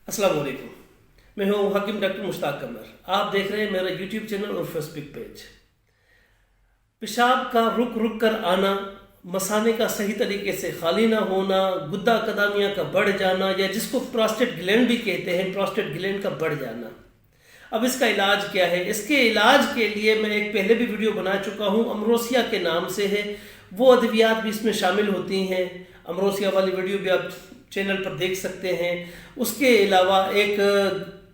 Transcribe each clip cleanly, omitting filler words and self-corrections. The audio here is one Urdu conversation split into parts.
السلام علیکم، میں ہوں حکیم ڈاکٹر مشتاق قمر۔ آپ دیکھ رہے ہیں میرا یوٹیوب چینل اور فیس بک پیج۔ پیشاب کا رک رک کر آنا، مثانے کا صحیح طریقے سے خالی نہ ہونا، گدا قدامیہ کا بڑھ جانا یا جس کو پراسٹیٹ گلینڈ بھی کہتے ہیں، پراسٹیٹ گلینڈ کا بڑھ جانا۔ اب اس کا علاج کیا ہے؟ اس کے علاج کے لیے میں ایک پہلے بھی ویڈیو بنا چکا ہوں، امروسیا کے نام سے ہے۔ وہ ادویات بھی اس میں شامل ہوتی ہیں، امروسیا والی ویڈیو بھی آپ چینل پر دیکھ سکتے ہیں۔ اس کے علاوہ ایک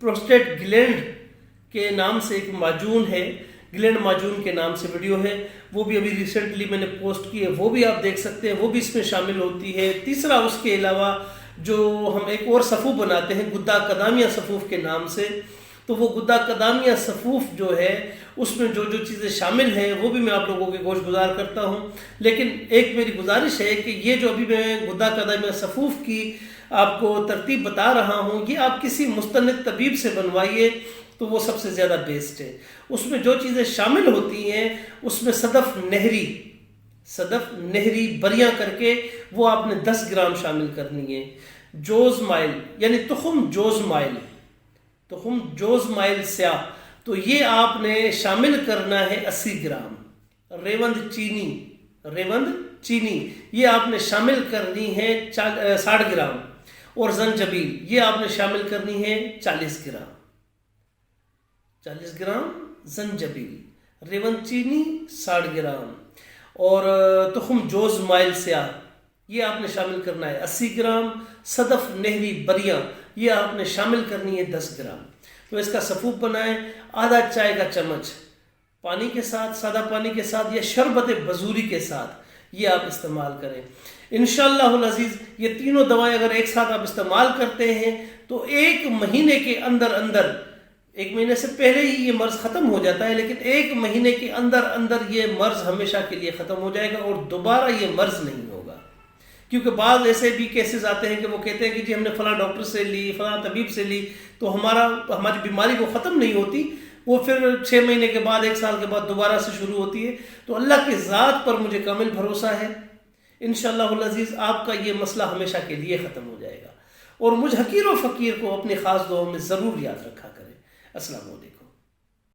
پروسٹیٹ گلینڈ کے نام سے ایک معجون ہے، گلینڈ معجون کے نام سے ویڈیو ہے، وہ بھی ابھی ریسنٹلی میں نے پوسٹ کی ہے، وہ بھی آپ دیکھ سکتے ہیں، وہ بھی اس میں شامل ہوتی ہے۔ تیسرا اس کے علاوہ جو ہم ایک اور صفوف بناتے ہیں گدا قدامیہ صفوف کے نام سے، تو وہ گدا قدامیہ صفوف جو ہے اس میں جو جو چیزیں شامل ہیں وہ بھی میں آپ لوگوں کے گوش گزار کرتا ہوں۔ لیکن ایک میری گزارش ہے کہ یہ جو ابھی میں گدا قدامیہ صفوف کی آپ کو ترتیب بتا رہا ہوں، یہ آپ کسی مستند طبیب سے بنوائیے تو وہ سب سے زیادہ بیسٹ ہے۔ اس میں جو چیزیں شامل ہوتی ہیں اس میں صدف نہری بریاں کر کے وہ آپ نے 10 گرام شامل کرنی ہے۔ جوز مائل یعنی تخم جوز مائل سیاہ، تو یہ آپ نے شامل کرنا ہے 80 گرام۔ ریوند چینی یہ آپ نے شامل کرنی ہے 60 گرام، اور زنجبیل یہ آپ نے شامل کرنی ہے 40 گرام زنجبیل، ریوند چینی 60 گرام، اور تخم جوز مائل سیاہ یہ آپ نے شامل کرنا ہے 80 گرام، صدف نہری بریاں یہ آپ نے شامل کرنی ہے 10 گرام۔ تو اس کا صفوف بنائیں، آدھا چائے کا چمچ پانی کے ساتھ، سادہ پانی کے ساتھ یا شربت بزوری کے ساتھ یہ آپ استعمال کریں۔ انشاءاللہ العزیز یہ تینوں دوائیں اگر ایک ساتھ آپ استعمال کرتے ہیں تو ایک مہینے کے اندر، ایک مہینے سے پہلے ہی یہ مرض ختم ہو جاتا ہے، لیکن ایک مہینے کے اندر یہ مرض ہمیشہ کے لیے ختم ہو جائے گا اور دوبارہ یہ مرض نہیں ہوگا۔ کیونکہ بعض ایسے بھی کیسز آتے ہیں کہ وہ کہتے ہیں کہ جی ہم نے فلاں ڈاکٹر سے لی، فلاں طبیب سے لی، تو ہماری بیماری وہ ختم نہیں ہوتی، وہ پھر 6 مہینے کے بعد 1 سال کے بعد دوبارہ سے شروع ہوتی ہے۔ تو اللہ کی ذات پر مجھے کامل بھروسہ ہے، انشاءاللہ العزیز آپ کا یہ مسئلہ ہمیشہ کے لیے ختم ہو جائے گا۔ اور مجھ حقیر و فقیر کو اپنے خاص دعاؤں میں ضرور یاد رکھا کریں۔ السلام علیکم۔